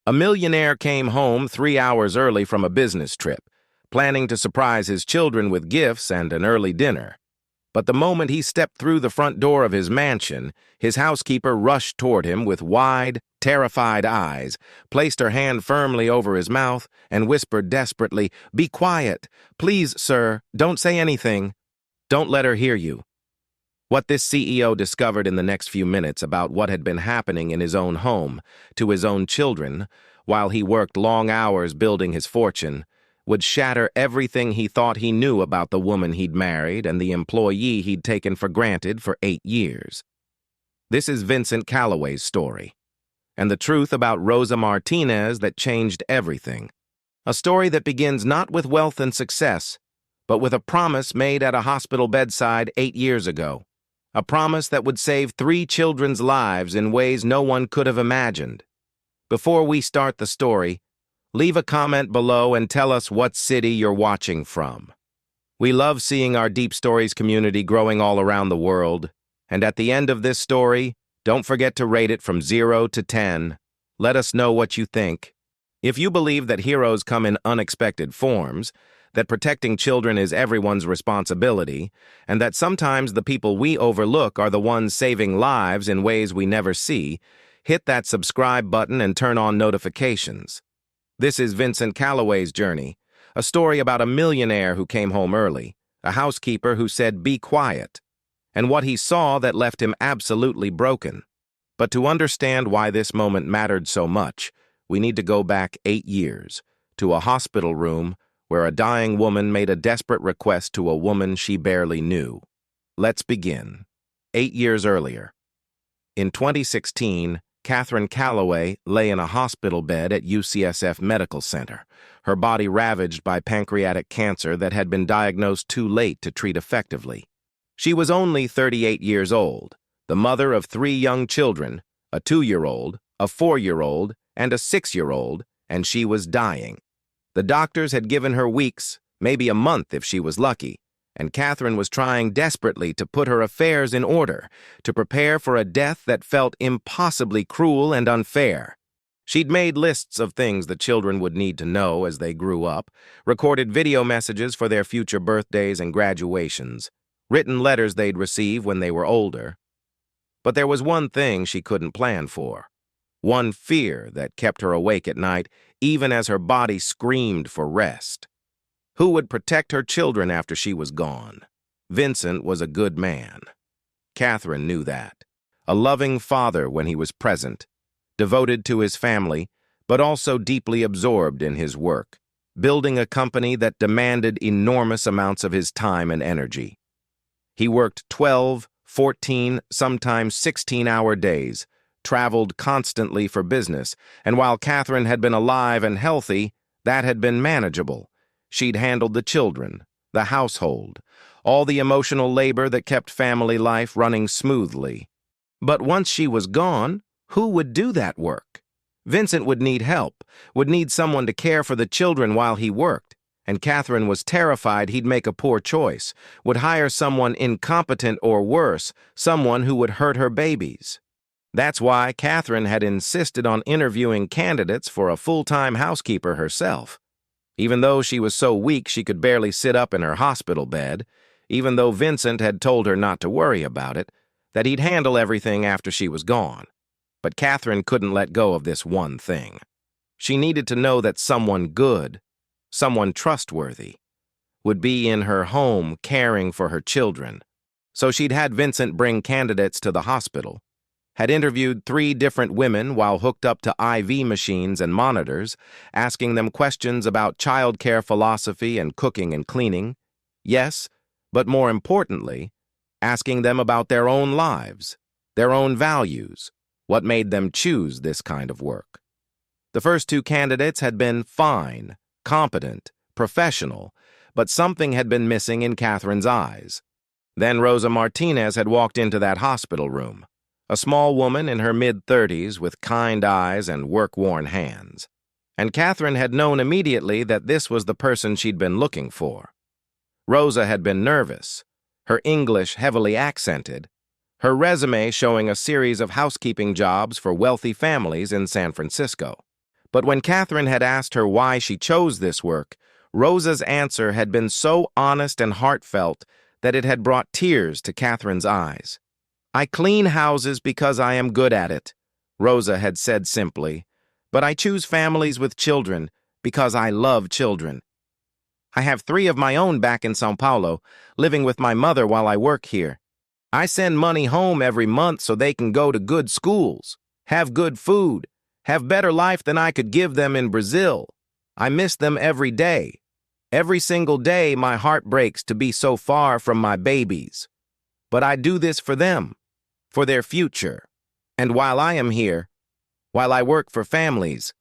A millionaire came home 3 hours early from a business trip, planning to surprise his children with gifts and an early dinner. But the moment he stepped through the front door of his mansion, his housekeeper rushed toward him with wide, terrified eyes, placed her hand firmly over his mouth, and whispered desperately, "Be quiet. Please, sir, don't say anything. Don't let her hear you." What this CEO discovered in the next few minutes about what had been happening in his own home, to his own children, while he worked long hours building his fortune, would shatter everything he thought he knew about the woman he'd married and the employee he'd taken for granted for 8 years. This is Vincent Calloway's story, and the truth about Rosa Martinez that changed everything. A story that begins not with wealth and success, but with a promise made at a hospital bedside 8 years ago. A promise that would save 3 children's lives in ways no one could have imagined. Before we start the story, leave a comment below and tell us what city you're watching from. We love seeing our Deep Stories community growing all around the world, and at the end of this story, don't forget to rate it from 0 to 10. Let us know what you think. If you believe that heroes come in unexpected forms, that protecting children is everyone's responsibility, and that sometimes the people we overlook are the ones saving lives in ways we never see, hit that subscribe button and turn on notifications. This is Vincent Calloway's journey, a story about a millionaire who came home early, a housekeeper who said, "Be quiet," and what he saw that left him absolutely broken. But to understand why this moment mattered so much, we need to go back 8 years, to a hospital room where a dying woman made a desperate request to a woman she barely knew. Let's begin. 8 years earlier. In 2016, Catherine Calloway lay in a hospital bed at UCSF Medical Center, her body ravaged by pancreatic cancer that had been diagnosed too late to treat effectively. She was only 38 years old, the mother of 3 young children, a 2-year-old, a 4-year-old, and a 6-year-old, and she was dying. The doctors had given her weeks, maybe a month if she was lucky, and Catherine was trying desperately to put her affairs in order, to prepare for a death that felt impossibly cruel and unfair. She'd made lists of things the children would need to know as they grew up, recorded video messages for their future birthdays and graduations, written letters they'd receive when they were older. But there was one thing she couldn't plan for. One fear that kept her awake at night, even as her body screamed for rest. Who would protect her children after she was gone? Vincent was a good man. Catherine knew that. A loving father when he was present, devoted to his family, but also deeply absorbed in his work, building a company that demanded enormous amounts of his time and energy. He worked 12, 14, sometimes 16-hour days, traveled constantly for business, and while Catherine had been alive and healthy, that had been manageable. She'd handled the children, the household, all the emotional labor that kept family life running smoothly. But once she was gone, who would do that work? Vincent would need help, would need someone to care for the children while he worked, and Catherine was terrified he'd make a poor choice, would hire someone incompetent or worse, someone who would hurt her babies. That's why Catherine had insisted on interviewing candidates for a full-time housekeeper herself. Even though she was so weak she could barely sit up in her hospital bed, even though Vincent had told her not to worry about it, that he'd handle everything after she was gone. But Catherine couldn't let go of this one thing. She needed to know that someone good, someone trustworthy, would be in her home caring for her children. So she'd had Vincent bring candidates to the hospital, had interviewed 3 different women while hooked up to IV machines and monitors, asking them questions about childcare philosophy and cooking and cleaning. Yes, but more importantly, asking them about their own lives, their own values, what made them choose this kind of work. The first 2 candidates had been fine, competent, professional, but something had been missing in Catherine's eyes. Then Rosa Martinez had walked into that hospital room. A small woman in her mid-30s with kind eyes and work-worn hands. And Catherine had known immediately that this was the person she'd been looking for. Rosa had been nervous, her English heavily accented, her resume showing a series of housekeeping jobs for wealthy families in San Francisco. But when Catherine had asked her why she chose this work, Rosa's answer had been so honest and heartfelt that it had brought tears to Catherine's eyes. "I clean houses because I am good at it," Rosa had said simply, "but I choose families with children because I love children. I have 3 of my own back in São Paulo, living with my mother while I work here. I send money home every month so they can go to good schools, have good food, have better life than I could give them in Brazil. I miss them every day. Every single day my heart breaks to be so far from my babies. But I do this for them, for their future. And while I am here, while I work for families,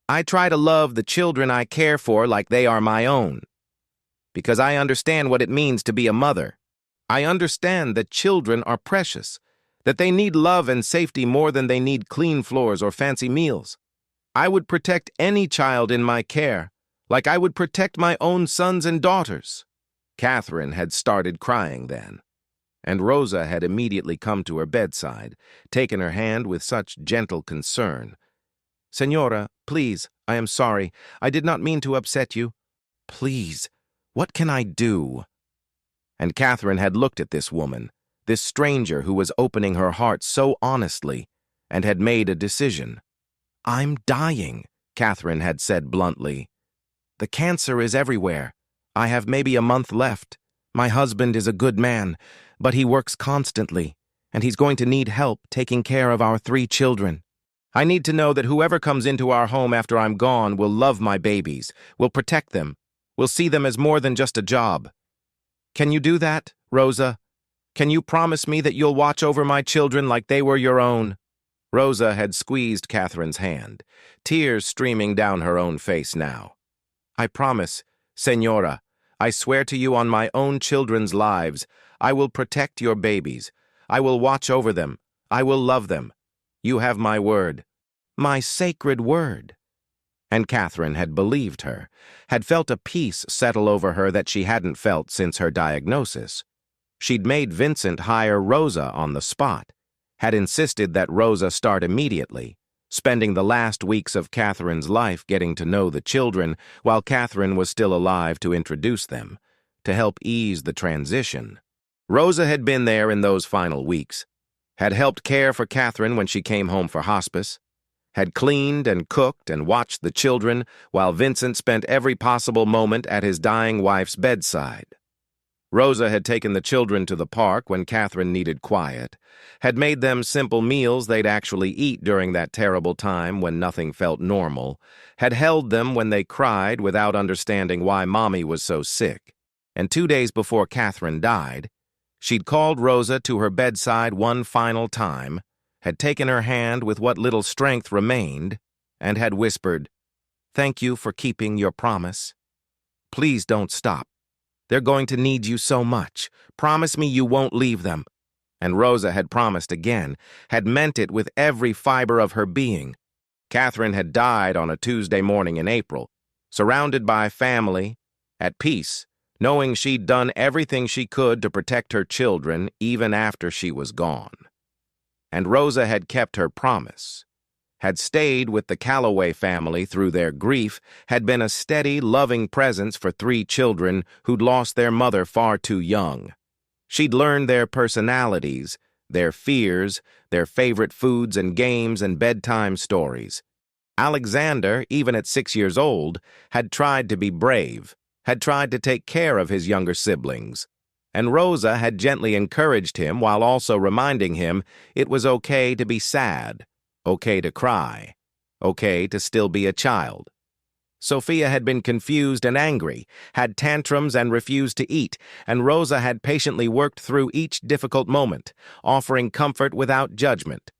I try to love the children I care for like they are my own. Because I understand what it means to be a mother. I understand that children are precious, that they need love and safety more than they need clean floors or fancy meals. I would protect any child in my care, like I would protect my own sons and daughters." Catherine had started crying then, and Rosa had immediately come to her bedside, taken her hand with such gentle concern. "Señora, please, I am sorry. I did not mean to upset you. Please, what can I do?" And Catherine had looked at this woman, this stranger who was opening her heart so honestly, and had made a decision. "I'm dying," Catherine had said bluntly. "The cancer is everywhere. I have maybe a month left. My husband is a good man, but he works constantly, and he's going to need help taking care of our 3 children. I need to know that whoever comes into our home after I'm gone will love my babies, will protect them, will see them as more than just a job. Can you do that, Rosa? Can you promise me that you'll watch over my children like they were your own?" Rosa had squeezed Catherine's hand, tears streaming down her own face now. "I promise, Señora, I swear to you on my own children's lives, I will protect your babies. I will watch over them. I will love them. You have my word. My sacred word." And Catherine had believed her, had felt a peace settle over her that she hadn't felt since her diagnosis. She'd made Vincent hire Rosa on the spot, had insisted that Rosa start immediately, spending the last weeks of Catherine's life getting to know the children while Catherine was still alive to introduce them, to help ease the transition. Rosa had been there in those final weeks, had helped care for Catherine when she came home for hospice, had cleaned and cooked and watched the children while Vincent spent every possible moment at his dying wife's bedside. Rosa had taken the children to the park when Catherine needed quiet, had made them simple meals they'd actually eat during that terrible time when nothing felt normal, had held them when they cried without understanding why Mommy was so sick. And 2 days before Catherine died, she'd called Rosa to her bedside one final time, had taken her hand with what little strength remained, and had whispered, "Thank you for keeping your promise. Please don't stop. They're going to need you so much. Promise me you won't leave them." And Rosa had promised again, had meant it with every fiber of her being. Catherine had died on a Tuesday morning in April, surrounded by family, at peace, knowing she'd done everything she could to protect her children even after she was gone. And Rosa had kept her promise, had stayed with the Calloway family through their grief, had been a steady, loving presence for 3 children who'd lost their mother far too young. She'd learned their personalities, their fears, their favorite foods and games and bedtime stories. Alexander, even at 6 years old, had tried to be brave, had tried to take care of his younger siblings. And Rosa had gently encouraged him while also reminding him it was okay to be sad, okay to cry, okay to still be a child. Sophia had been confused and angry, had tantrums and refused to eat, and Rosa had patiently worked through each difficult moment, offering comfort without judgment.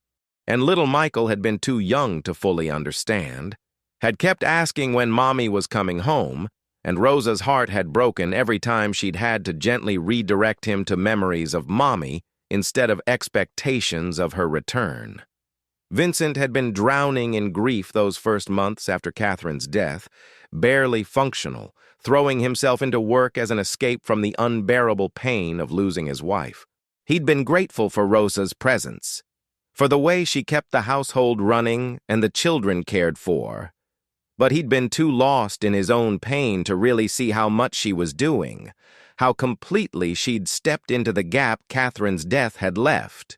And little Michael had been too young to fully understand, had kept asking when Mommy was coming home, and Rosa's heart had broken every time she'd had to gently redirect him to memories of Mommy instead of expectations of her return. Vincent had been drowning in grief those first months after Catherine's death, barely functional, throwing himself into work as an escape from the unbearable pain of losing his wife. He'd been grateful for Rosa's presence, for the way she kept the household running and the children cared for. But he'd been too lost in his own pain to really see how much she was doing, how completely she'd stepped into the gap Catherine's death had left.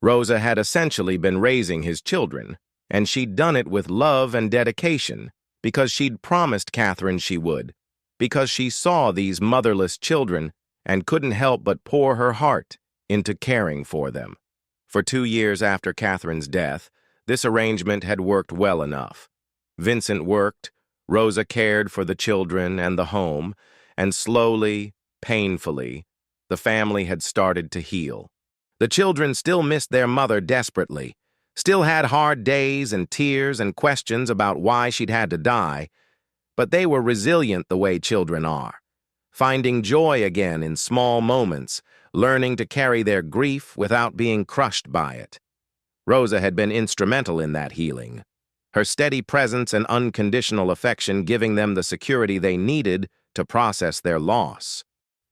Rosa had essentially been raising his children, and she'd done it with love and dedication, because she'd promised Catherine she would, because she saw these motherless children and couldn't help but pour her heart into caring for them. For 2 years after Catherine's death, this arrangement had worked well enough. Vincent worked, Rosa cared for the children and the home, and slowly, painfully, the family had started to heal. The children still missed their mother desperately, still had hard days and tears and questions about why she'd had to die, but they were resilient the way children are, finding joy again in small moments, learning to carry their grief without being crushed by it. Rosa had been instrumental in that healing, her steady presence and unconditional affection giving them the security they needed to process their loss.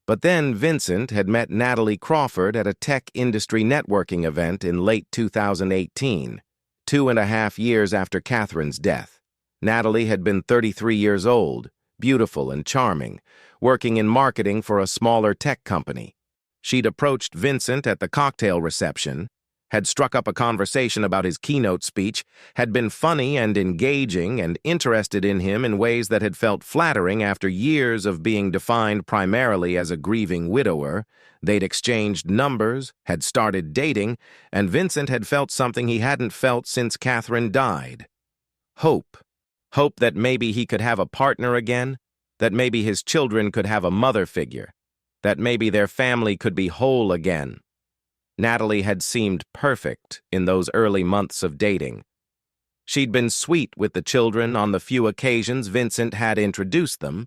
But then Vincent had met Natalie Crawford at a tech industry networking event in late 2018, 2.5 years after Catherine's death. Natalie had been 33 years old, beautiful and charming, working in marketing for a smaller tech company. She'd approached Vincent at the cocktail reception, had struck up a conversation about his keynote speech, had been funny and engaging and interested in him in ways that had felt flattering after years of being defined primarily as a grieving widower. They'd exchanged numbers, had started dating, and Vincent had felt something he hadn't felt since Catherine died. Hope. Hope that maybe he could have a partner again, that maybe his children could have a mother figure, that maybe their family could be whole again. Natalie had seemed perfect in those early months of dating. She'd been sweet with the children on the few occasions Vincent had introduced them,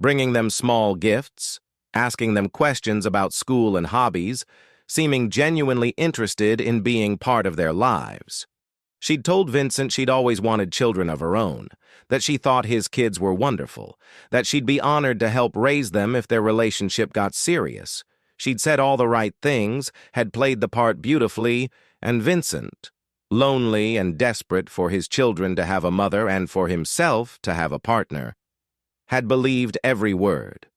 bringing them small gifts, asking them questions about school and hobbies, seeming genuinely interested in being part of their lives. She'd told Vincent she'd always wanted children of her own, that she thought his kids were wonderful, that she'd be honored to help raise them if their relationship got serious. She'd said all the right things, had played the part beautifully, and Vincent, lonely and desperate for his children to have a mother and for himself to have a partner, had believed every word.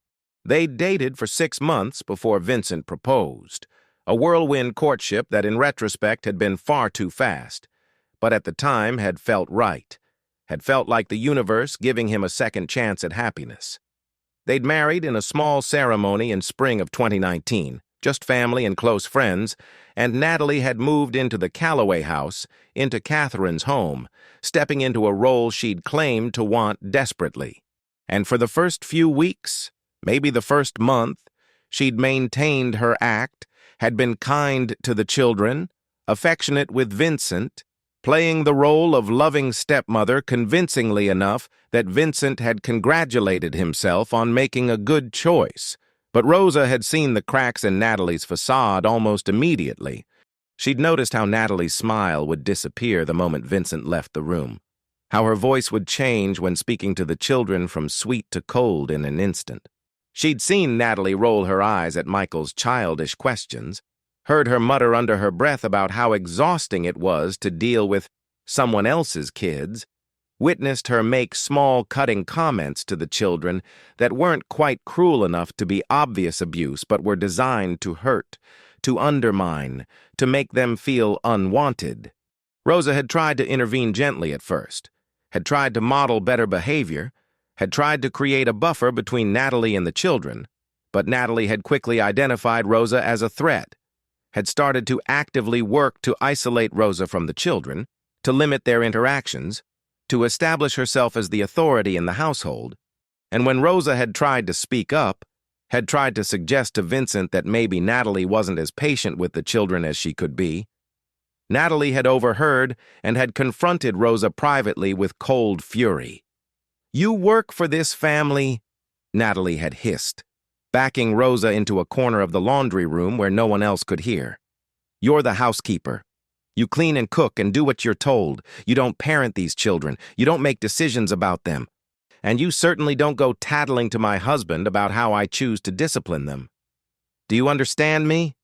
They'd dated for 6 months before Vincent proposed, a whirlwind courtship that in retrospect had been far too fast, but at the time had felt right, had felt like the universe giving him a second chance at happiness. They'd married in a small ceremony in spring of 2019, just family and close friends, and Natalie had moved into the Calloway house, into Catherine's home, stepping into a role she'd claimed to want desperately. And for the first few weeks, maybe the first month, she'd maintained her act, had been kind to the children, affectionate with Vincent, playing the role of loving stepmother convincingly enough that Vincent had congratulated himself on making a good choice. But Rosa had seen the cracks in Natalie's facade almost immediately. She'd noticed how Natalie's smile would disappear the moment Vincent left the room, how her voice would change when speaking to the children from sweet to cold in an instant. She'd seen Natalie roll her eyes at Michael's childish questions, heard her mutter under her breath about how exhausting it was to deal with someone else's kids, witnessed her make small cutting comments to the children that weren't quite cruel enough to be obvious abuse but were designed to hurt, to undermine, to make them feel unwanted. Rosa had tried to intervene gently at first, had tried to model better behavior, had tried to create a buffer between Natalie and the children, but Natalie had quickly identified Rosa as a threat, had started to actively work to isolate Rosa from the children, to limit their interactions, to establish herself as the authority in the household, and when Rosa had tried to speak up, had tried to suggest to Vincent that maybe Natalie wasn't as patient with the children as she could be, Natalie had overheard and had confronted Rosa privately with cold fury. "You work for this family," Natalie had hissed, backing Rosa into a corner of the laundry room where no one else could hear. "You're the housekeeper. You clean and cook and do what you're told. You don't parent these children. You don't make decisions about them. And you certainly don't go tattling to my husband about how I choose to discipline them. Do you understand me?"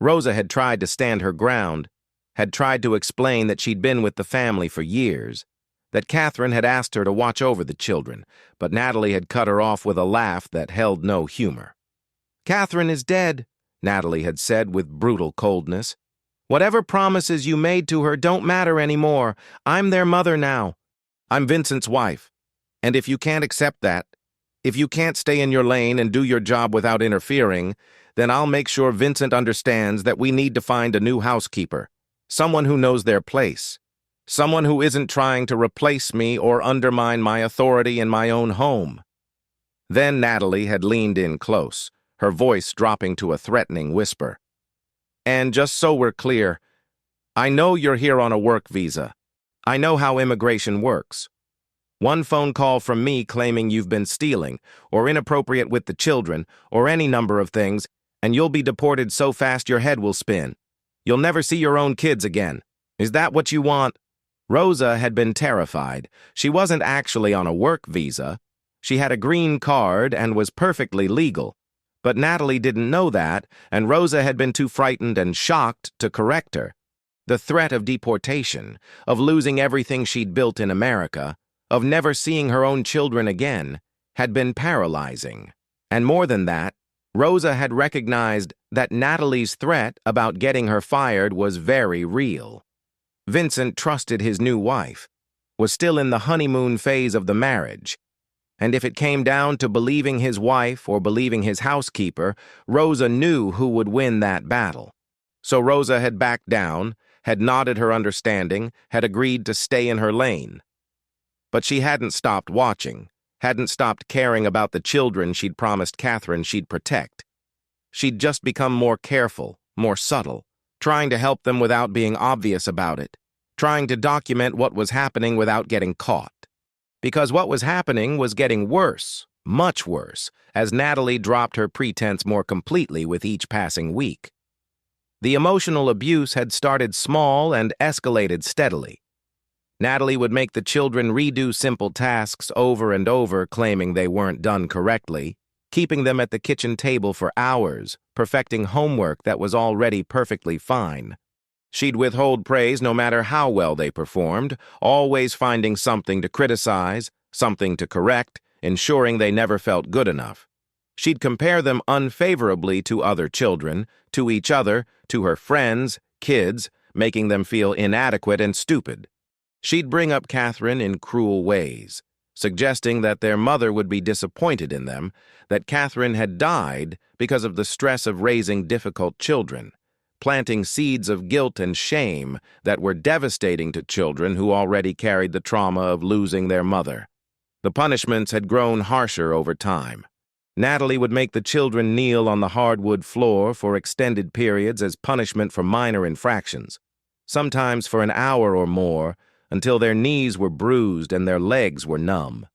Rosa had tried to stand her ground, had tried to explain that she'd been with the family for years, that Catherine had asked her to watch over the children, but Natalie had cut her off with a laugh that held no humor. "Catherine is dead," Natalie had said with brutal coldness. "Whatever promises you made to her don't matter anymore. I'm their mother now. I'm Vincent's wife. And if you can't accept that, if you can't stay in your lane and do your job without interfering, then I'll make sure Vincent understands that we need to find a new housekeeper, someone who knows their place, someone who isn't trying to replace me or undermine my authority in my own home." Then Natalie had leaned in close, her voice dropping to a threatening whisper. "And just so we're clear, I know you're here on a work visa. I know how immigration works. One phone call from me claiming you've been stealing, or inappropriate with the children, or any number of things, and you'll be deported so fast your head will spin. You'll never see your own kids again. Is that what you want?" Rosa had been terrified. She wasn't actually on a work visa. She had a green card and was perfectly legal. But Natalie didn't know that, and Rosa had been too frightened and shocked to correct her. The threat of deportation, of losing everything she'd built in America, of never seeing her own children again, had been paralyzing. And more than that, Rosa had recognized that Natalie's threat about getting her fired was very real. Vincent trusted his new wife, was still in the honeymoon phase of the marriage, and if it came down to believing his wife or believing his housekeeper, Rosa knew who would win that battle. So Rosa had backed down, had nodded her understanding, had agreed to stay in her lane. But she hadn't stopped watching, hadn't stopped caring about the children she'd promised Catherine she'd protect. She'd just become more careful, more subtle, trying to help them without being obvious about it, trying to document what was happening without getting caught. Because what was happening was getting worse, much worse, as Natalie dropped her pretense more completely with each passing week. The emotional abuse had started small and escalated steadily. Natalie would make the children redo simple tasks over and over, claiming they weren't done correctly, keeping them at the kitchen table for hours, perfecting homework that was already perfectly fine. She'd withhold praise no matter how well they performed, always finding something to criticize, something to correct, ensuring they never felt good enough. She'd compare them unfavorably to other children, to each other, to her friends, kids, making them feel inadequate and stupid. She'd bring up Catherine in cruel ways, suggesting that their mother would be disappointed in them, that Catherine had died because of the stress of raising difficult children, planting seeds of guilt and shame that were devastating to children who already carried the trauma of losing their mother. The punishments had grown harsher over time. Natalie would make the children kneel on the hardwood floor for extended periods as punishment for minor infractions, sometimes for an hour or more, until their knees were bruised and their legs were numb.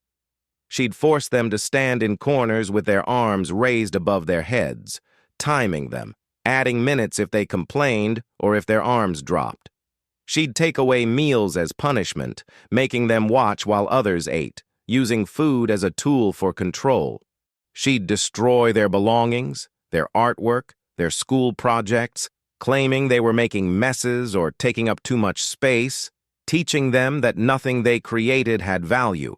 She'd force them to stand in corners with their arms raised above their heads, timing them, adding minutes if they complained or if their arms dropped. She'd take away meals as punishment, making them watch while others ate, using food as a tool for control. She'd destroy their belongings, their artwork, their school projects, claiming they were making messes or taking up too much space, teaching them that nothing they created had value.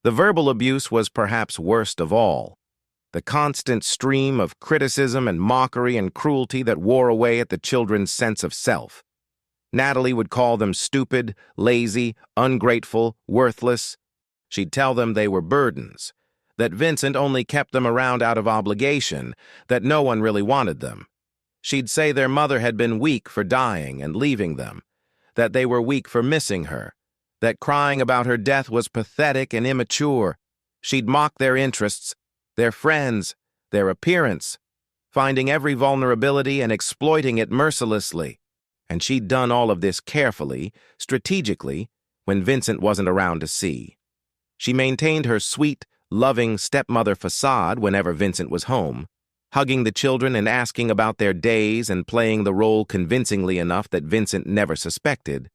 The verbal abuse was perhaps worst of all. The constant stream of criticism and mockery and cruelty that wore away at the children's sense of self. Natalie would call them stupid, lazy, ungrateful, worthless. She'd tell them they were burdens, that Vincent only kept them around out of obligation, that no one really wanted them. She'd say their mother had been weak for dying and leaving them, that they were weak for missing her, that crying about her death was pathetic and immature. She'd mock their interests, their friends, their appearance, finding every vulnerability and exploiting it mercilessly. And she'd done all of this carefully, strategically, when Vincent wasn't around to see. She maintained her sweet, loving stepmother facade whenever Vincent was home, hugging the children and asking about their days and playing the role convincingly enough that Vincent never suspected.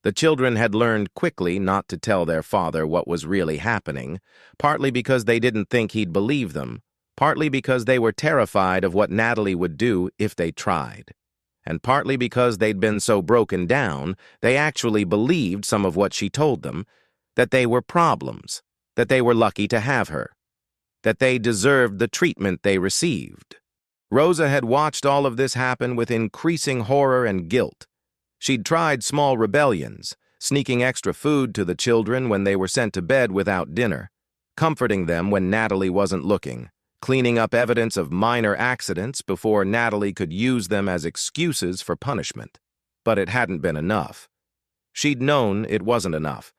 The children had learned quickly not to tell their father what was really happening, partly because they didn't think he'd believe them, partly because they were terrified of what Natalie would do if they tried. and partly because they'd been so broken down, they actually believed some of what she told them, that they were problems, that they were lucky to have her, that they deserved the treatment they received. Rosa had watched all of this happen with increasing horror and guilt. She'd tried small rebellions, sneaking extra food to the children when they were sent to bed without dinner, comforting them when Natalie wasn't looking, cleaning up evidence of minor accidents before Natalie could use them as excuses for punishment. But it hadn't been enough. She'd known it wasn't enough,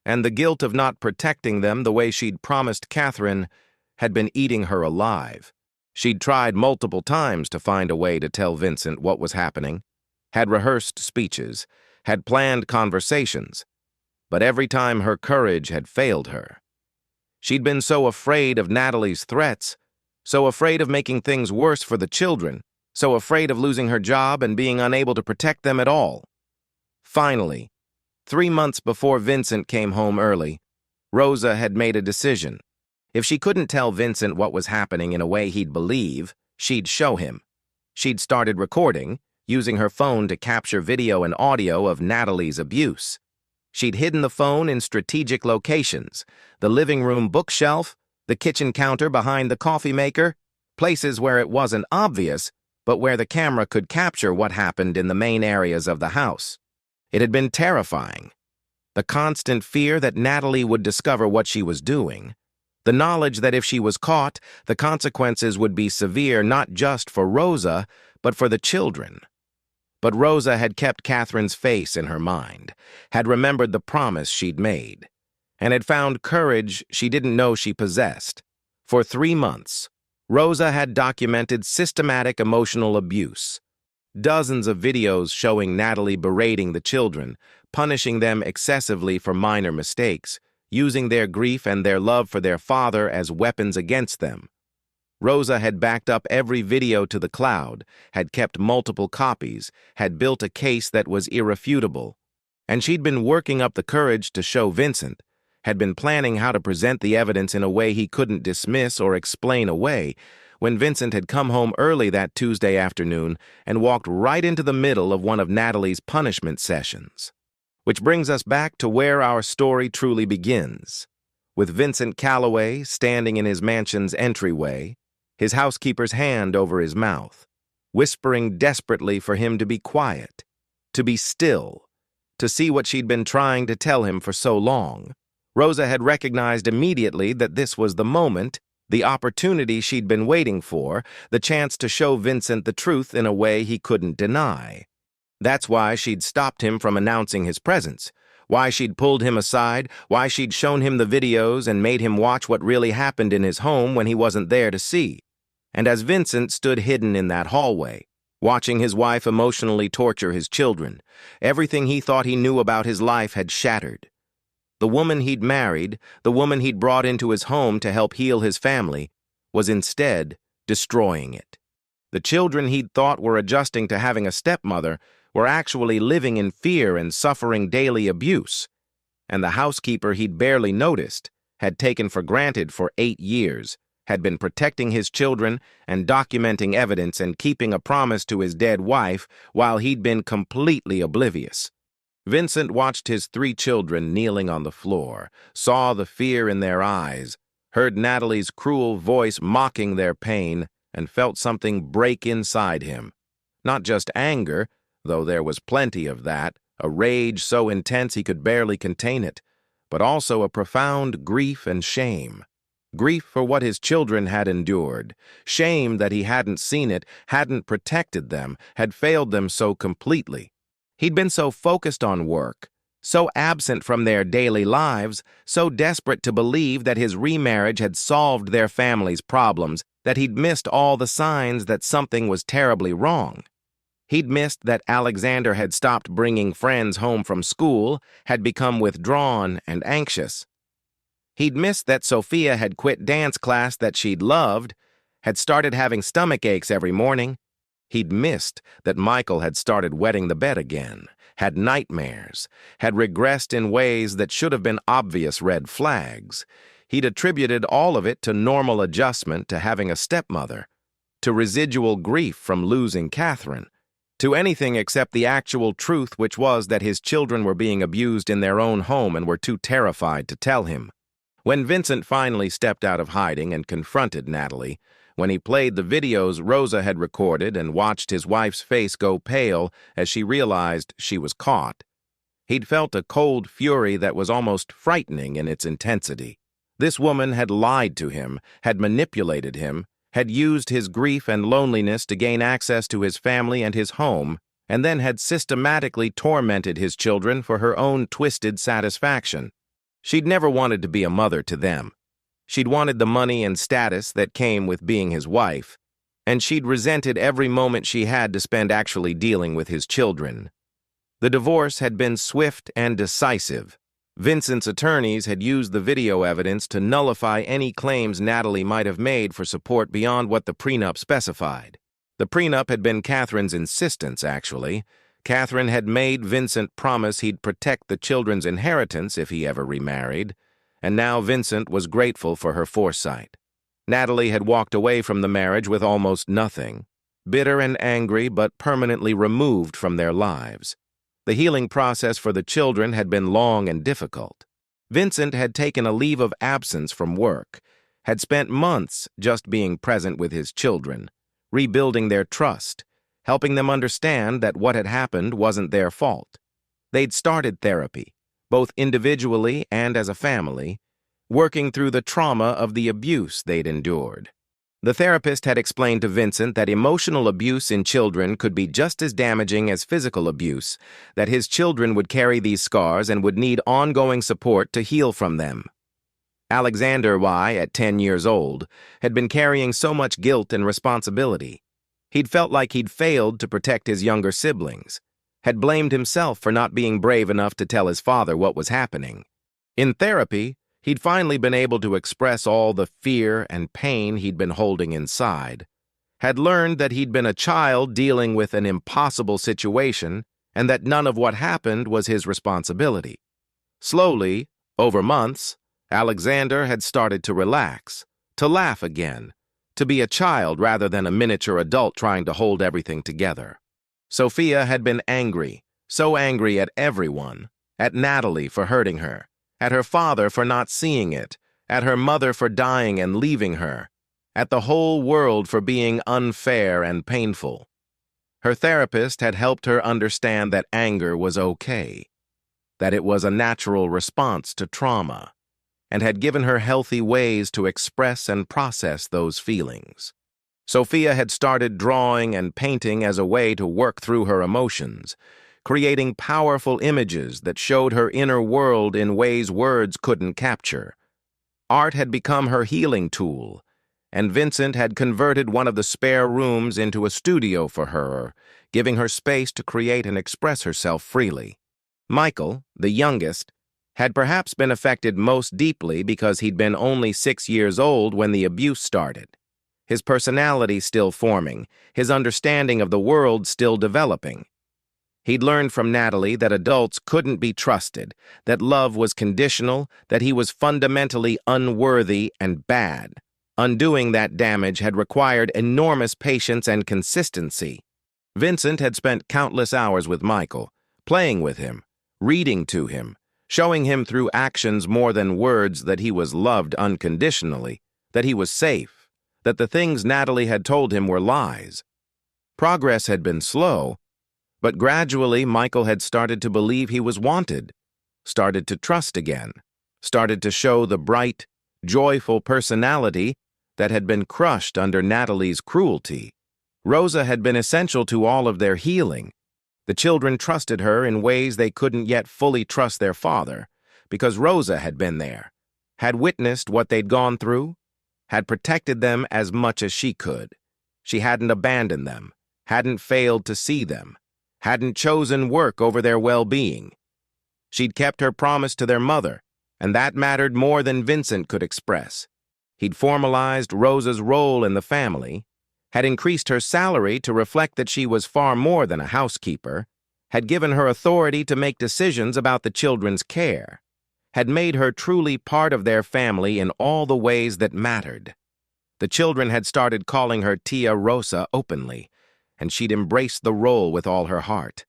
and the guilt of not protecting them the way she'd promised Catherine had been eating her alive. She'd tried multiple times to find a way to tell Vincent what was happening, had rehearsed speeches, had planned conversations, but every time her courage had failed her. She'd been so afraid of Natalie's threats, so afraid of making things worse for the children, so afraid of losing her job and being unable to protect them at all. Finally, 3 months before Vincent came home early, Rosa had made a decision. If she couldn't tell Vincent what was happening in a way he'd believe, she'd show him. She'd started recording, using her phone to capture video and audio of Natalie's abuse. She'd hidden the phone in strategic locations, the living room bookshelf, the kitchen counter behind the coffee maker, places where it wasn't obvious, but where the camera could capture what happened in the main areas of the house. It had been terrifying. The constant fear that Natalie would discover what she was doing, the knowledge that if she was caught, the consequences would be severe not just for Rosa, but for the children. But Rosa had kept Catherine's face in her mind, had remembered the promise she'd made, and had found courage she didn't know she possessed. For 3 months, Rosa had documented systematic emotional abuse. Dozens of videos showing Natalie berating the children, punishing them excessively for minor mistakes, using their grief and their love for their father as weapons against them. Rosa had backed up every video to the cloud, had kept multiple copies, had built a case that was irrefutable, and she'd been working up the courage to show Vincent, had been planning how to present the evidence in a way he couldn't dismiss or explain away, when Vincent had come home early that Tuesday afternoon and walked right into the middle of one of Natalie's punishment sessions. Which brings us back to where our story truly begins, with Vincent Calloway standing in his mansion's entryway, his housekeeper's hand over his mouth, whispering desperately for him to be quiet, to be still, to see what she'd been trying to tell him for so long. Rosa had recognized immediately that this was the moment, the opportunity she'd been waiting for, the chance to show Vincent the truth in a way he couldn't deny. That's why she'd stopped him from announcing his presence, why she'd pulled him aside, why she'd shown him the videos and made him watch what really happened in his home when he wasn't there to see. And as Vincent stood hidden in that hallway, watching his wife emotionally torture his children, everything he thought he knew about his life had shattered. The woman he'd married, the woman he'd brought into his home to help heal his family, was instead destroying it. The children he'd thought were adjusting to having a stepmother were actually living in fear and suffering daily abuse, and the housekeeper he'd barely noticed, had taken for granted for 8 years, had been protecting his children and documenting evidence and keeping a promise to his dead wife while he'd been completely oblivious. Vincent watched his 3 children kneeling on the floor, saw the fear in their eyes, heard Natalie's cruel voice mocking their pain, and felt something break inside him. Not just anger, though there was plenty of that, a rage so intense he could barely contain it, but also a profound grief and shame. Grief for what his children had endured, shame that he hadn't seen it, hadn't protected them, had failed them so completely. He'd been so focused on work, so absent from their daily lives, so desperate to believe that his remarriage had solved their family's problems, that he'd missed all the signs that something was terribly wrong. He'd missed that Alexander had stopped bringing friends home from school, had become withdrawn and anxious. He'd missed that Sophia had quit dance class that she'd loved, had started having stomach aches every morning. He'd missed that Michael had started wetting the bed again, had nightmares, had regressed in ways that should have been obvious red flags. He'd attributed all of it to normal adjustment to having a stepmother, to residual grief from losing Catherine, to anything except the actual truth, which was that his children were being abused in their own home and were too terrified to tell him. When Vincent finally stepped out of hiding and confronted Natalie, when he played the videos Rosa had recorded and watched his wife's face go pale as she realized she was caught, he'd felt a cold fury that was almost frightening in its intensity. This woman had lied to him, had manipulated him, had used his grief and loneliness to gain access to his family and his home, and then had systematically tormented his children for her own twisted satisfaction. She'd never wanted to be a mother to them. She'd wanted the money and status that came with being his wife, and she'd resented every moment she had to spend actually dealing with his children. The divorce had been swift and decisive. Vincent's attorneys had used the video evidence to nullify any claims Natalie might have made for support beyond what the prenup specified. The prenup had been Catherine's insistence, actually. Catherine had made Vincent promise he'd protect the children's inheritance if he ever remarried, and now Vincent was grateful for her foresight. Natalie had walked away from the marriage with almost nothing, bitter and angry but permanently removed from their lives. The healing process for the children had been long and difficult. Vincent had taken a leave of absence from work, had spent months just being present with his children, rebuilding their trust, helping them understand that what had happened wasn't their fault. They'd started therapy, both individually and as a family, working through the trauma of the abuse they'd endured. The therapist had explained to Vincent that emotional abuse in children could be just as damaging as physical abuse, that his children would carry these scars and would need ongoing support to heal from them. Alexander Y., at 10 years old, had been carrying so much guilt and responsibility. He'd felt like he'd failed to protect his younger siblings, had blamed himself for not being brave enough to tell his father what was happening. In therapy, he'd finally been able to express all the fear and pain he'd been holding inside, had learned that he'd been a child dealing with an impossible situation and that none of what happened was his responsibility. Slowly, over months, Alexander had started to relax, to laugh again, to be a child rather than a miniature adult trying to hold everything together. Sophia had been angry, so angry at everyone, at Natalie for hurting her, at her father for not seeing it, at her mother for dying and leaving her, at the whole world for being unfair and painful. Her therapist had helped her understand that anger was okay, that it was a natural response to trauma, and had given her healthy ways to express and process those feelings. Sophia had started drawing and painting as a way to work through her emotions, creating powerful images that showed her inner world in ways words couldn't capture. Art had become her healing tool, and Vincent had converted one of the spare rooms into a studio for her, giving her space to create and express herself freely. Michael, the youngest, had perhaps been affected most deeply because he'd been only 6 years old when the abuse started. His personality still forming, his understanding of the world still developing. He'd learned from Natalie that adults couldn't be trusted, that love was conditional, that he was fundamentally unworthy and bad. Undoing that damage had required enormous patience and consistency. Vincent had spent countless hours with Michael, playing with him, reading to him, showing him through actions more than words that he was loved unconditionally, that he was safe, that the things Natalie had told him were lies. Progress had been slow, but gradually Michael had started to believe he was wanted, started to trust again, started to show the bright, joyful personality that had been crushed under Natalie's cruelty. Rosa had been essential to all of their healing. The children trusted her in ways they couldn't yet fully trust their father, because Rosa had been there, had witnessed what they'd gone through, had protected them as much as she could. She hadn't abandoned them, hadn't failed to see them, hadn't chosen work over their well-being. She'd kept her promise to their mother, and that mattered more than Vincent could express. He'd formalized Rosa's role in the family, had increased her salary to reflect that she was far more than a housekeeper, had given her authority to make decisions about the children's care, had made her truly part of their family in all the ways that mattered. The children had started calling her Tia Rosa openly, and she'd embraced the role with all her heart.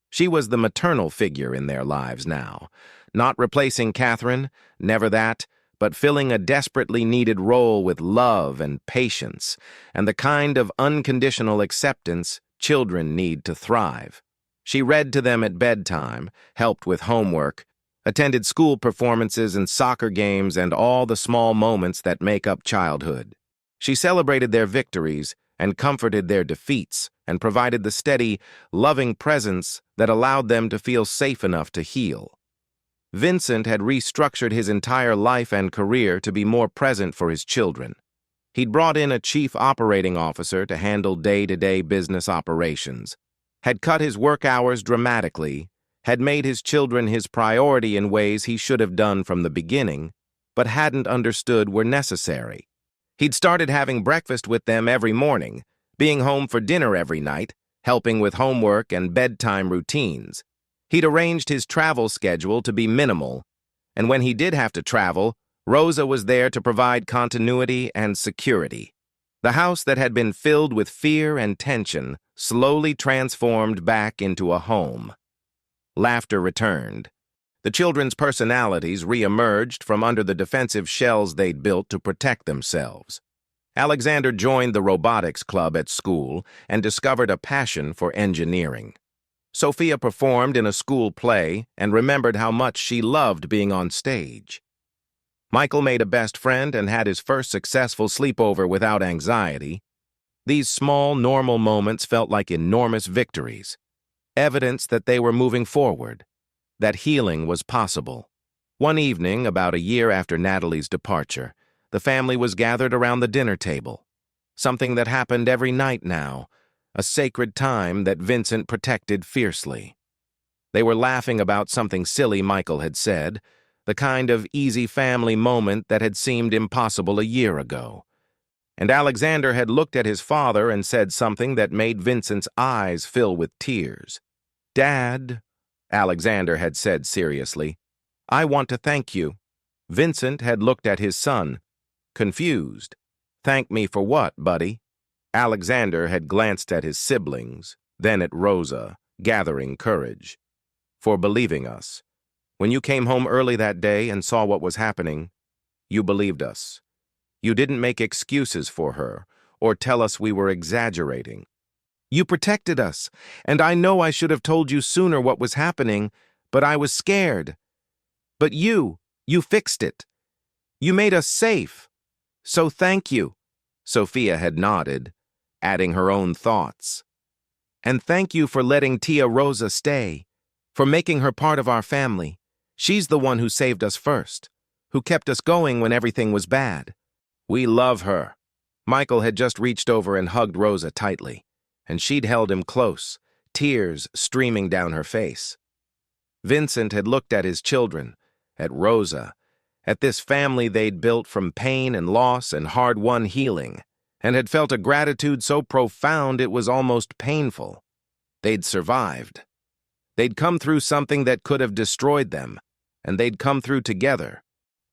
She was the maternal figure in their lives now, not replacing Catherine, never that, but filling a desperately needed role with love and patience, and the kind of unconditional acceptance children need to thrive. She read to them at bedtime, helped with homework, attended school performances and soccer games and all the small moments that make up childhood. She celebrated their victories and comforted their defeats and provided the steady, loving presence that allowed them to feel safe enough to heal. Vincent had restructured his entire life and career to be more present for his children. He'd brought in a chief operating officer to handle day-to-day business operations, had cut his work hours dramatically, had made his children his priority in ways he should have done from the beginning, but hadn't understood were necessary. He'd started having breakfast with them every morning, being home for dinner every night, helping with homework and bedtime routines. He'd arranged his travel schedule to be minimal, and when he did have to travel, Rosa was there to provide continuity and security. The house that had been filled with fear and tension slowly transformed back into a home. Laughter returned. The children's personalities re-emerged from under the defensive shells they'd built to protect themselves. Alexander joined the robotics club at school and discovered a passion for engineering. Sophia performed in a school play and remembered how much she loved being on stage. Michael made a best friend and had his first successful sleepover without anxiety. These small, normal moments felt like enormous victories, evidence that they were moving forward, that healing was possible. One evening, about a year after Natalie's departure, the family was gathered around the dinner table. Something that happened every night now, a sacred time that Vincent protected fiercely. They were laughing about something silly Michael had said, the kind of easy family moment that had seemed impossible a year ago. And Alexander had looked at his father and said something that made Vincent's eyes fill with tears. "Dad," Alexander had said seriously, "I want to thank you." Vincent had looked at his son, confused. "Thank me for what, buddy?" Alexander had glanced at his siblings, then at Rosa, gathering courage. "For believing us. When you came home early that day and saw what was happening, you believed us. You didn't make excuses for her or tell us we were exaggerating. You protected us, and I know I should have told you sooner what was happening, but I was scared. But you fixed it. You made us safe. So thank you." Sophia had nodded, adding her own thoughts. "And thank you for letting Tia Rosa stay, for making her part of our family. She's the one who saved us first, who kept us going when everything was bad. We love her." Michael had just reached over and hugged Rosa tightly, and she'd held him close, tears streaming down her face. Vincent had looked at his children, at Rosa, at this family they'd built from pain and loss and hard-won healing, and had felt a gratitude so profound it was almost painful. They'd survived. They'd come through something that could have destroyed them, and they'd come through together.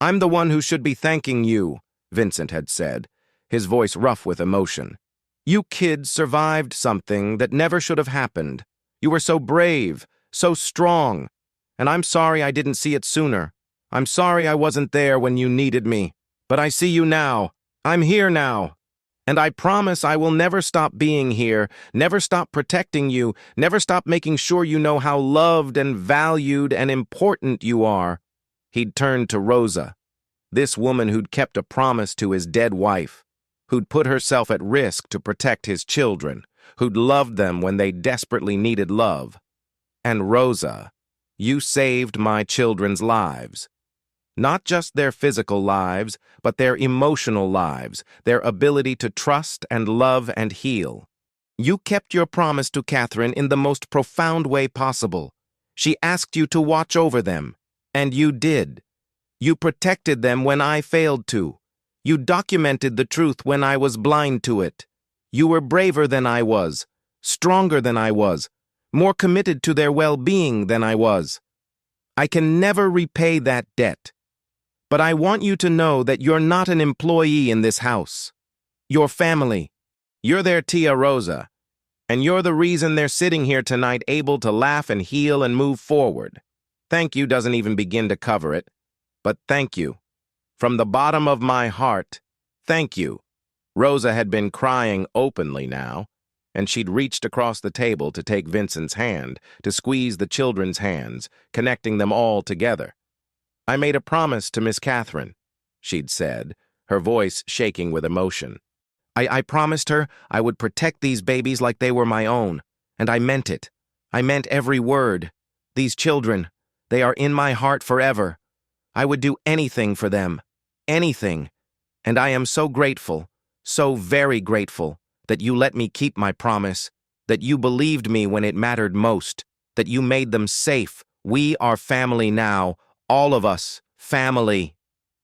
"I'm the one who should be thanking you," Vincent had said, his voice rough with emotion. "You kids survived something that never should have happened. You were so brave, so strong, and I'm sorry I didn't see it sooner. I'm sorry I wasn't there when you needed me, but I see you now. I'm here now. And I promise I will never stop being here, never stop protecting you, never stop making sure you know how loved and valued and important you are." He'd turned to Rosa, this woman who'd kept a promise to his dead wife, who'd put herself at risk to protect his children, who'd loved them when they desperately needed love. "And Rosa, you saved my children's lives. Not just their physical lives, but their emotional lives, their ability to trust and love and heal. You kept your promise to Catherine in the most profound way possible. She asked you to watch over them, and you did. You protected them when I failed to. You documented the truth when I was blind to it. You were braver than I was, stronger than I was, more committed to their well-being than I was. I can never repay that debt. But I want you to know that you're not an employee in this house. You're family. You're their Tia Rosa. And you're the reason they're sitting here tonight, able to laugh and heal and move forward. Thank you doesn't even begin to cover it, but thank you. From the bottom of my heart, thank you. Rosa had been crying openly now, and she'd reached across the table to take Vincent's hand, to squeeze the children's hands, connecting them all together. I made a promise to Miss Catherine, she'd said, her voice shaking with emotion. I promised her I would protect these babies like they were my own, and I meant it. I meant every word. These children, they are in my heart forever. I would do anything for them, anything. And I am so grateful, so very grateful, that you let me keep my promise, that you believed me when it mattered most, that you made them safe. We are family now, all of us, family.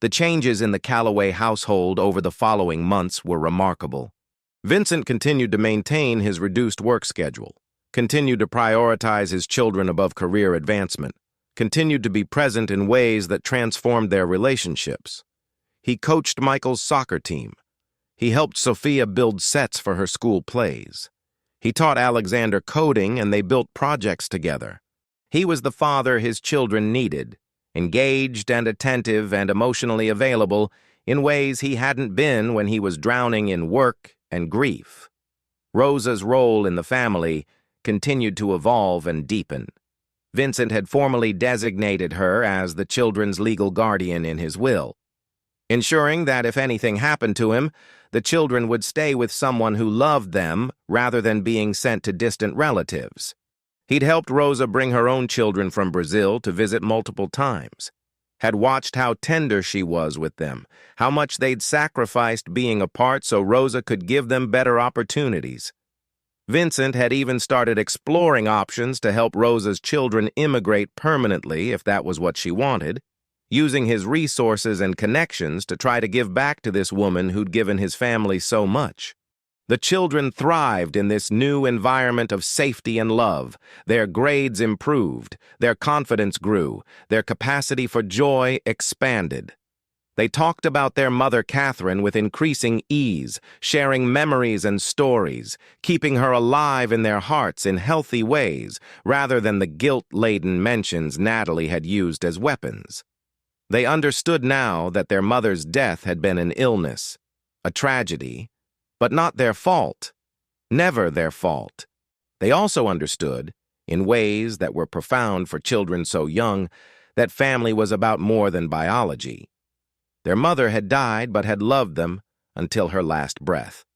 The changes in the Calloway household over the following months were remarkable. Vincent continued to maintain his reduced work schedule, continued to prioritize his children above career advancement, continued to be present in ways that transformed their relationships. He coached Michael's soccer team. He helped Sophia build sets for her school plays. He taught Alexander coding, and they built projects together. He was the father his children needed, engaged and attentive and emotionally available in ways he hadn't been when he was drowning in work and grief. Rosa's role in the family continued to evolve and deepen. Vincent had formally designated her as the children's legal guardian in his will, ensuring that if anything happened to him, the children would stay with someone who loved them rather than being sent to distant relatives. He'd helped Rosa bring her own children from Brazil to visit multiple times, had watched how tender she was with them, how much they'd sacrificed being apart so Rosa could give them better opportunities. Vincent had even started exploring options to help Rosa's children immigrate permanently if that was what she wanted, using his resources and connections to try to give back to this woman who'd given his family so much. The children thrived in this new environment of safety and love. Their grades improved, their confidence grew, their capacity for joy expanded. They talked about their mother Catherine with increasing ease, sharing memories and stories, keeping her alive in their hearts in healthy ways, rather than the guilt-laden mentions Natalie had used as weapons. They understood now that their mother's death had been an illness, a tragedy, but not their fault, never their fault. They also understood, in ways that were profound for children so young, that family was about more than biology. Their mother had died but had loved them until her last breath.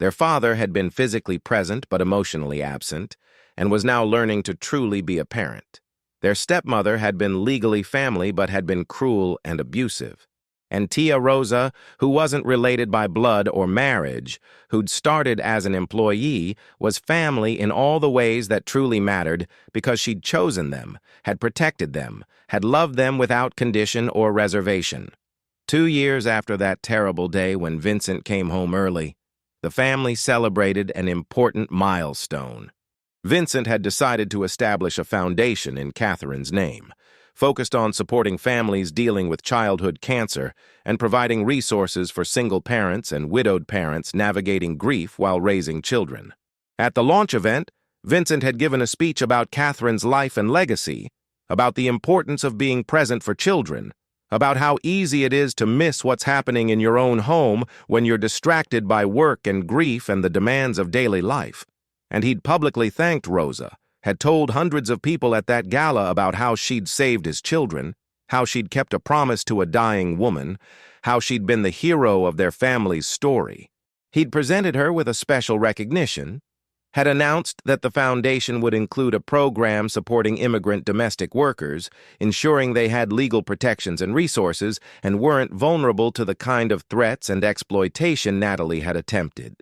Their father had been physically present but emotionally absent, and was now learning to truly be a parent. Their stepmother had been legally family but had been cruel and abusive. And Tia Rosa, who wasn't related by blood or marriage, who'd started as an employee, was family in all the ways that truly mattered because she'd chosen them, had protected them, had loved them without condition or reservation. 2 years after that terrible day when Vincent came home early, the family celebrated an important milestone. Vincent had decided to establish a foundation in Catherine's name, focused on supporting families dealing with childhood cancer and providing resources for single parents and widowed parents navigating grief while raising children. At the launch event, Vincent had given a speech about Catherine's life and legacy, about the importance of being present for children, about how easy it is to miss what's happening in your own home when you're distracted by work and grief and the demands of daily life. And he'd publicly thanked Rosa, had told hundreds of people at that gala about how she'd saved his children, how she'd kept a promise to a dying woman, how she'd been the hero of their family's story. He'd presented her with a special recognition, had announced that the foundation would include a program supporting immigrant domestic workers, ensuring they had legal protections and resources and weren't vulnerable to the kind of threats and exploitation Natalie had attempted.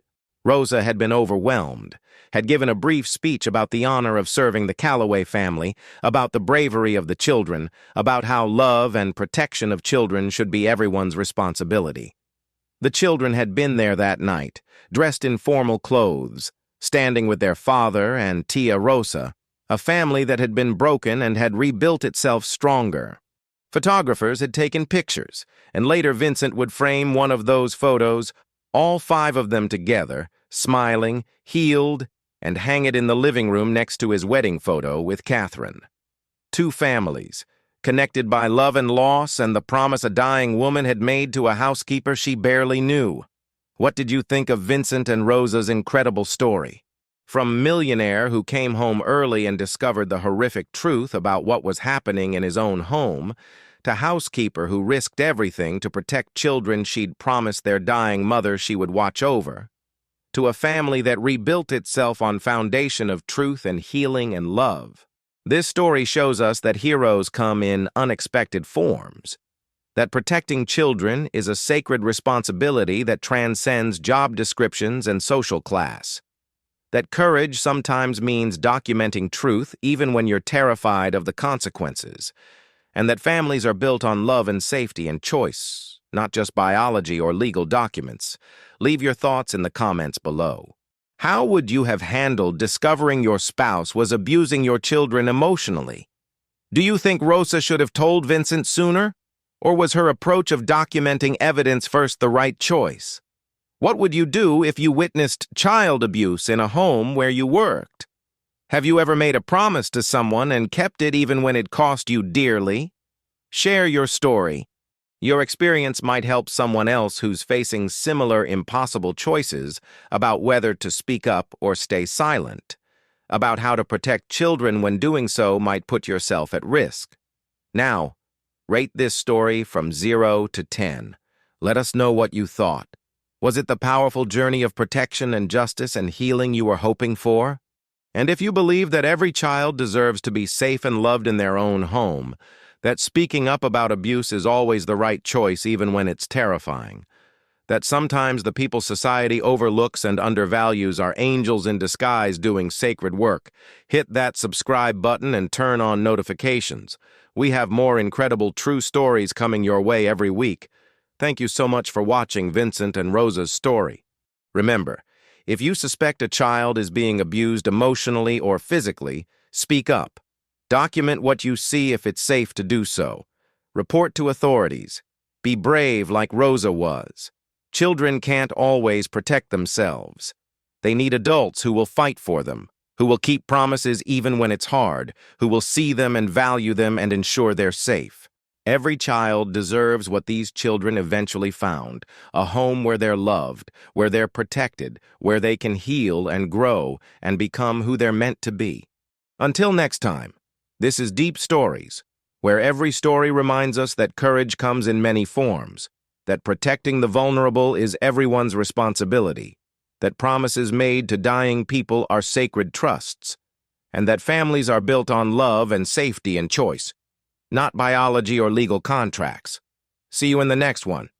Rosa had been overwhelmed, had given a brief speech about the honor of serving the Calloway family, about the bravery of the children, about how love and protection of children should be everyone's responsibility. The children had been there that night, dressed in formal clothes, standing with their father and Tia Rosa, a family that had been broken and had rebuilt itself stronger. Photographers had taken pictures, and later Vincent would frame one of those photos, all 5 of them together, smiling, healed, and hang it in the living room next to his wedding photo with Catherine. Two families, connected by love and loss and the promise a dying woman had made to a housekeeper she barely knew. What did you think of Vincent and Rosa's incredible story? From Millionaire, who came home early and discovered the horrific truth about what was happening in his own home, to Housekeeper, who risked everything to protect children she'd promised their dying mother she would watch over, to a family that rebuilt itself on foundation of truth and healing and love. This story shows us that heroes come in unexpected forms, that protecting children is a sacred responsibility that transcends job descriptions and social class, that courage sometimes means documenting truth even when you're terrified of the consequences, and that families are built on love and safety and choice, not just biology or legal documents. Leave your thoughts in the comments below. How would you have handled discovering your spouse was abusing your children emotionally? Do you think Rosa should have told Vincent sooner? Or was her approach of documenting evidence first the right choice? What would you do if you witnessed child abuse in a home where you worked? Have you ever made a promise to someone and kept it even when it cost you dearly? Share your story. Your experience might help someone else who's facing similar impossible choices about whether to speak up or stay silent, about how to protect children when doing so might put yourself at risk. Now, rate this story from 0 to 10. Let us know what you thought. Was it the powerful journey of protection and justice and healing you were hoping for? And if you believe that every child deserves to be safe and loved in their own home, that speaking up about abuse is always the right choice even when it's terrifying, that sometimes the people society overlooks and undervalues are angels in disguise doing sacred work, hit that subscribe button and turn on notifications. We have more incredible true stories coming your way every week. Thank you so much for watching Vincent and Rosa's story. Remember, if you suspect a child is being abused emotionally or physically, speak up. Document what you see if it's safe to do so. Report to authorities. Be brave like Rosa was. Children can't always protect themselves. They need adults who will fight for them, who will keep promises even when it's hard, who will see them and value them and ensure they're safe. Every child deserves what these children eventually found, a home where they're loved, where they're protected, where they can heal and grow and become who they're meant to be. Until next time, this is Deep Stories, where every story reminds us that courage comes in many forms, that protecting the vulnerable is everyone's responsibility, that promises made to dying people are sacred trusts, and that families are built on love and safety and choice, not biology or legal contracts. See you in the next one.